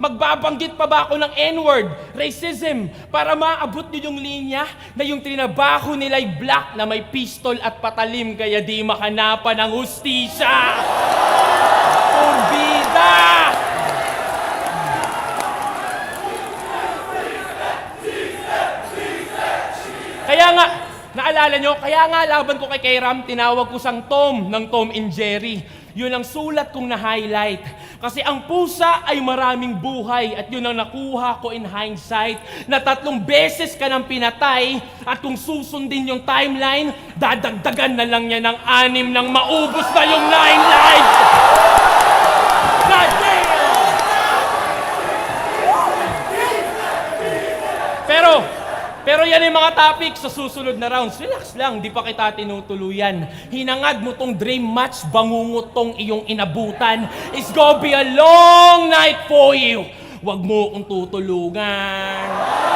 Magbabanggit pa ba ako ng N-word, racism, para maabot nyo yung linya na yung trinabaho nila'y black na may pistol at patalim kaya di makanapan ng hustisya? Porbida! Kaya nga, naalala nyo, kaya nga laban ko kay Ram, tinawag ko sang Tom ng Tom and Jerry. Yun ang sulat kong na-highlight. Kasi ang pusa ay maraming buhay at yun ang nakuha ko in hindsight na 3 beses ka nang pinatay at kung susundin yung timeline, dadagdagan na lang niya ng 6 nang maubos na yung 9 lives! God damn! Pero yan yung mga topic sa susunod na rounds. Relax lang, di pa kita tinutuluyan. Hinangad mo tong dream match, bangungot tong iyong inabutan. It's gonna be a long night for you. Huwag mo kong tutulungan.